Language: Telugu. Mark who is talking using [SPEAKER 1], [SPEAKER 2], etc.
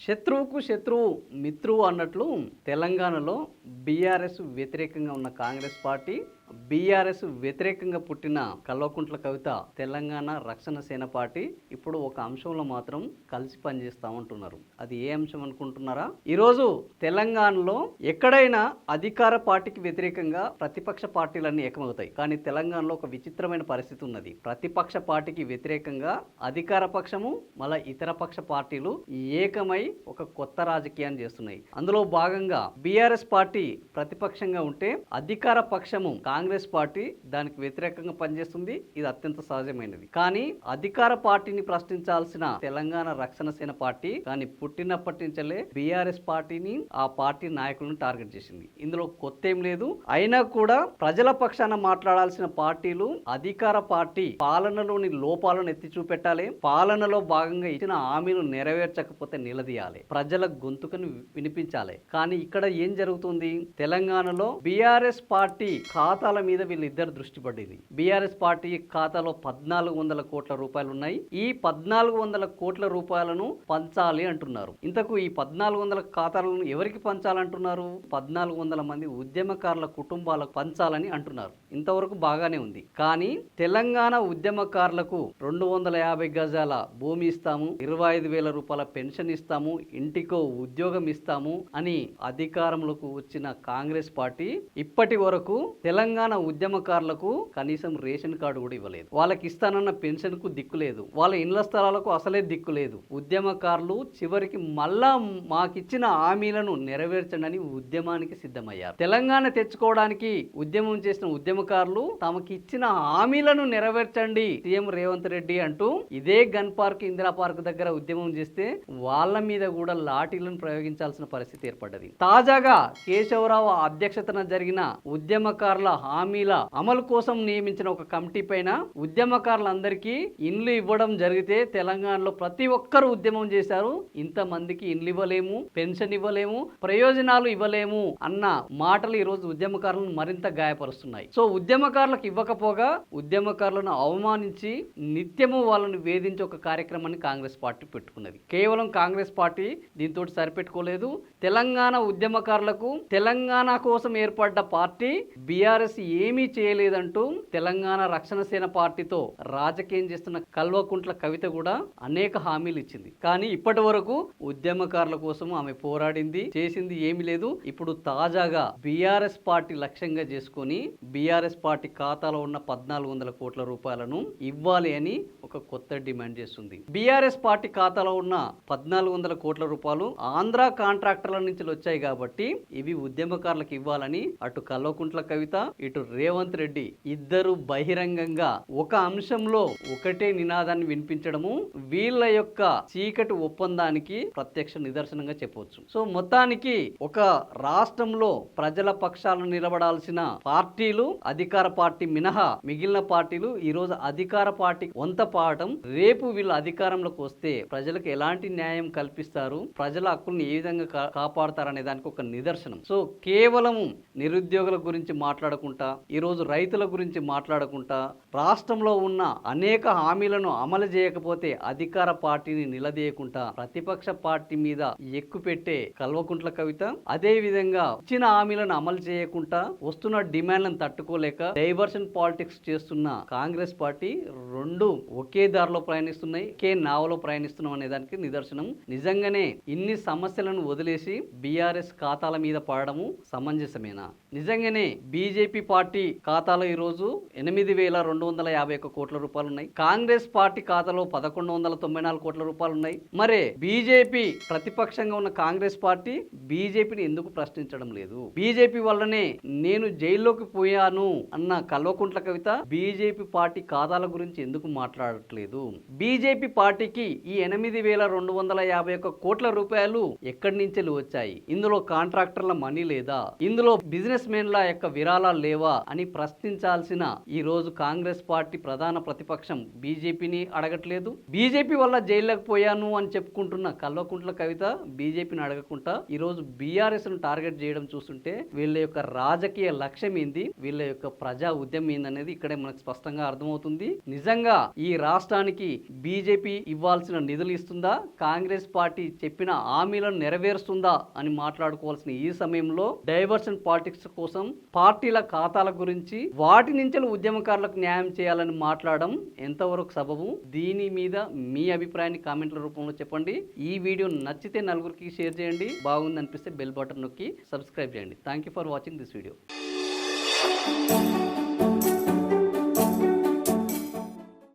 [SPEAKER 1] శత్రువుకు శత్రువు మిత్రువు అన్నట్లు తెలంగాణలో బీఆర్ఎస్ వ్యతిరేకంగా ఉన్న కాంగ్రెస్ పార్టీ, బీఆర్ఎస్ వ్యతిరేకంగా పుట్టిన కల్వకుంట్ల కవిత తెలంగాణ రక్షణ సేన పార్టీ ఇప్పుడు ఒక అంశంలో మాత్రం కలిసి పనిచేస్తామంటున్నారు. అది ఏ అంశం అనుకుంటున్నారా? ఈరోజు తెలంగాణలో ఎక్కడైనా అధికార పార్టీకి వ్యతిరేకంగా ప్రతిపక్ష పార్టీలన్నీ ఏకమవుతాయి. కానీ తెలంగాణలో ఒక విచిత్రమైన పరిస్థితి ఉన్నది. ప్రతిపక్ష పార్టీకి వ్యతిరేకంగా అధికార పక్షము మళ్ళా ఇతర పక్ష పార్టీలు ఏకమై ఒక కొత్త రాజకీయాన్ని చేస్తున్నాయి. అందులో భాగంగా బీఆర్ఎస్ పార్టీ ప్రతిపక్షంగా ఉంటే అధికార పక్షము కాంగ్రెస్ పార్టీ దానికి వ్యతిరేకంగా పనిచేస్తుంది. ఇది అత్యంత సహజమైనది. కానీ అధికార పార్టీని ప్రశ్నించాల్సిన తెలంగాణ రక్షణ సేన పార్టీ కానీ పుట్టినప్పటి నుంచే బీఆర్ఎస్ పార్టీని, ఆ పార్టీ నాయకులను టార్గెట్ చేసింది. ఇందులో కొత్త ఏం లేదు. అయినా కూడా ప్రజల పక్షాన మాట్లాడాల్సిన పార్టీలు అధికార పార్టీ పాలనలోని లోపాలను ఎత్తి చూపెట్టాలి. పాలనలో భాగంగా ఇచ్చిన హామీలు నెరవేర్చకపోతే నిలదీయాలి. ప్రజల గొంతుకను వినిపించాలి. కానీ ఇక్కడ ఏం జరుగుతుంది? తెలంగాణలో బీఆర్ఎస్ పార్టీ ఖాతాల మీద వీళ్ళిద్దరు దృష్టి పడింది. బీఆర్ఎస్ పార్టీ ఖాతాలో 1400 కోట్ల రూపాయలు ఉన్నాయి. ఈ 1400 కోట్ల రూపాయలను పంచాలి అంటున్నారు. ఇంతకు ఈ 1400 ఖాతాలను ఎవరికి పంచాలంటున్నారు? 1400 మంది ఉద్యమకారుల కుటుంబాలకు పంచాలని అంటున్నారు. ఇంతవరకు బాగానే ఉంది. కానీ తెలంగాణ ఉద్యమకారులకు 250 గజాల భూమి ఇస్తాము, 25,000 రూపాయల పెన్షన్ ఇస్తాము, ఇంటికో ఉద్యోగం ఇస్తాము అని అధికారంలోకి వచ్చిన కాంగ్రెస్ పార్టీ ఇప్పటి వరకు తెలంగాణ ఉద్యమకారులకు కనీసం రేషన్ కార్డు కూడా ఇవ్వలేదు. వాళ్ళకి ఇస్తానన్న పెన్షన్ కు దిక్కు లేదు. వాళ్ళ ఇండ్ల స్థలాలకు అసలే దిక్కు లేదు. ఉద్యమకారులు చివరికి మళ్ళా మాకిచ్చిన హామీలను నెరవేర్చండి ఉద్యమానికి సిద్ధమయ్యారు. తెలంగాణ తెచ్చుకోవడానికి ఉద్యమం చేసిన ఉద్యమకారులు తమకి ఇచ్చిన హామీలను నెరవేర్చండి సీఎం రేవంత్ రెడ్డి అంటూ ఇదే గన్ పార్క్, ఇందిరా పార్క్ దగ్గర ఉద్యమం చేస్తే వాళ్ళ మీద కూడా లాఠీలను ప్రయోగించాల్సిన పరిస్థితి ఏర్పడ్డది. తాజాగా కేశవరావు అధ్యక్షతన జరిగిన ఉద్యమకారుల హామీల అమలు కోసం నియమించిన ఒక కమిటీ పైన ఉద్యమకారులందరికీ ఇండ్లు ఇవ్వడం జరిగితే తెలంగాణలో ప్రతి ఒక్కరు ఉద్యమం చేశారు. ఇంతమందికి ఇండ్లు ఇవ్వలేము, పెన్షన్ ఇవ్వలేము, ప్రయోజనాలు ఇవ్వలేము అన్న మాటలు ఈ రోజు ఉద్యమకారులను మరింత గాయపరుస్తున్నాయి. సో ఉద్యమకారులకు ఇవ్వకపోగా ఉద్యమకారులను అవమానించి నిత్యము వాళ్ళని వేధించే ఒక కార్యక్రమాన్ని కాంగ్రెస్ పార్టీ పెట్టుకున్నది. కేవలం కాంగ్రెస్ పార్టీ దీంతో సరిపెట్టుకోలేదు. తెలంగాణ ఉద్యమకారులకు తెలంగాణ కోసం ఏర్పడ్డ పార్టీ బీఆర్ఎస్ ఏమీ చేయలేదంటూ తెలంగాణ రక్షణ సేన పార్టీతో రాజకీయం చేస్తున్న కల్వకుంట్ల కవిత కూడా అనేక హామీలు ఇచ్చింది. కానీ ఇప్పటి వరకు ఉద్యమకారుల కోసం ఆమె పోరాడింది, చేసింది ఏమీ లేదు. ఇప్పుడు తాజాగా బీఆర్ఎస్ పార్టీ లక్ష్యంగా చేసుకుని బీఆర్ఎస్ పార్టీ ఖాతాలో ఉన్న 1400 కోట్ల రూపాయలను ఇవ్వాలి అని ఒక కొత్త డిమాండ్ చేస్తుంది. బీఆర్ఎస్ పార్టీ ఖాతాలో ఉన్న 1400 కోట్ల రూపాయలు ఆంధ్ర కాంట్రాక్టర్ల నుంచి వచ్చాయి కాబట్టి ఇవి ఉద్యమకారులకు ఇవ్వాలని అటు కల్వకుంట్ల కవిత, ఇటు రేవంత్ రెడ్డి ఇద్దరు బహిరంగంగా ఒక అంశంలో ఒకటే నినాదాన్ని వినిపించడము వీళ్ళ యొక్క చీకటి ఒప్పందానికి ప్రత్యక్ష నిదర్శనంగా చెప్పవచ్చు. సో మొత్తానికి ఒక రాష్ట్రంలో ప్రజల పక్షాలను నిలబడాల్సిన పార్టీలు అధికార పార్టీ మినహా మిగిలిన పార్టీలు ఈ రోజు అధికార పార్టీ వంత పాడటం, రేపు వీళ్ళు అధికారంలోకి వస్తే ప్రజలకు ఎలాంటి న్యాయం కల్పిస్తారు, ప్రజల హక్కులను ఏ విధంగా కాపాడతారనే దానికి ఒక నిదర్శనం. సో కేవలం నిరుద్యోగుల గురించి మాట్లాడకుండా, ఈరోజు రైతుల గురించి మాట్లాడకుండా, రాష్ట్రంలో ఉన్న అనేక హామీలను అమలు చేయకపోతే అధికార పార్టీని నిలదీయకుండా ప్రతిపక్ష పార్టీ మీద ఎక్కుపెట్టే కల్వకుంట్ల కవిత, అదే విధంగా ఇచ్చిన హామీలను అమలు చేయకుండా వస్తున్న డిమాండ్లను తట్టుకోలేక డైవర్షన్ పాలిటిక్స్ చేస్తున్న కాంగ్రెస్ పార్టీ రెండు ఒకే దారిలో ప్రయాణిస్తున్నాయి, ఒకే నావలో ప్రయాణిస్తున్నాం అనే దానికి నిదర్శనం. నిజంగానే ఇన్ని సమస్యలను వదిలేసి బీఆర్ఎస్ ఖాతాల మీద పడడము సమంజసమేనా? నిజంగానే బీజేపీ పార్టీ ఖాతాలో ఈరోజు 8,251 కోట్ల రూపాయలు ఉన్నాయి. కాంగ్రెస్ పార్టీ ఖాతాలో 1,194 కోట్ల రూపాయలు ఉన్నాయి. మరే బీజేపీ ప్రతిపక్షంగా ఉన్న కాంగ్రెస్ పార్టీ బీజేపీని ఎందుకు ప్రశ్నించడం లేదు? బీజేపీ వల్లనే నేను జైల్లోకి పోయాను అన్న కల్వకుంట్ల కవిత బీజేపీ పార్టీ ఖాతాల గురించి ఎందుకు మాట్లాడట్లేదు? బీజేపీ పార్టీకి ఈ 8,251 కోట్ల రూపాయలు ఎక్కడి నుంచి వచ్చాయి? ఇందులో కాంట్రాక్టర్ల మనీ లేదా? ఇందులో బిజినెస్ మెన్ల యొక్క విరాళాలు లేవా అని ప్రశ్నించాల్సిన ఈ రోజు కాంగ్రెస్ పార్టీ ప్రధాన ప్రతిపక్షం బీజేపీని అడగట్లేదు. బీజేపీ వల్ల జైల్లోకి పోయాను అని చెప్పుకుంటున్న కల్వకుంట్ల కవిత బీజేపీని అడగకుండా ఈ రోజు బీఆర్ఎస్ ను టార్గెట్ చేయడం చూస్తుంటే వీళ్ళ యొక్క రాజకీయ లక్ష్యం ఏంది, వీళ్ళ యొక్క ప్రజా ఉద్యమం ఏందనేది ఇక్కడే మనకు స్పష్టంగా అర్థమవుతుంది. నిజంగా ఈ రాష్ట్రానికి బీజేపీ ఇవ్వాల్సిన నిధులు ఇస్తుందా, కాంగ్రెస్ పార్టీ పార్టీ చెప్పిన హామీలను నెరవేరుస్తుందా అని మాట్లాడుకోవాల్సిన ఈ సమయంలో డైవర్షన్ పాలిటిక్స్ కోసం పార్టీల ఖాతాల గురించి వాటి నుంచి ఉద్యమకారులకు న్యాయం చేయాలని మాట్లాడడం ఎంతవరకు సబబు? దీని మీద మీ అభిప్రాయాన్ని కామెంట్ల రూపంలో చెప్పండి. ఈ వీడియో నచ్చితే నలుగురికి షేర్ చేయండి. బాగుంది అనిపిస్తే బెల్ బటన్ నొక్కి సబ్స్క్రైబ్ చేయండి. Thank you for watching this video.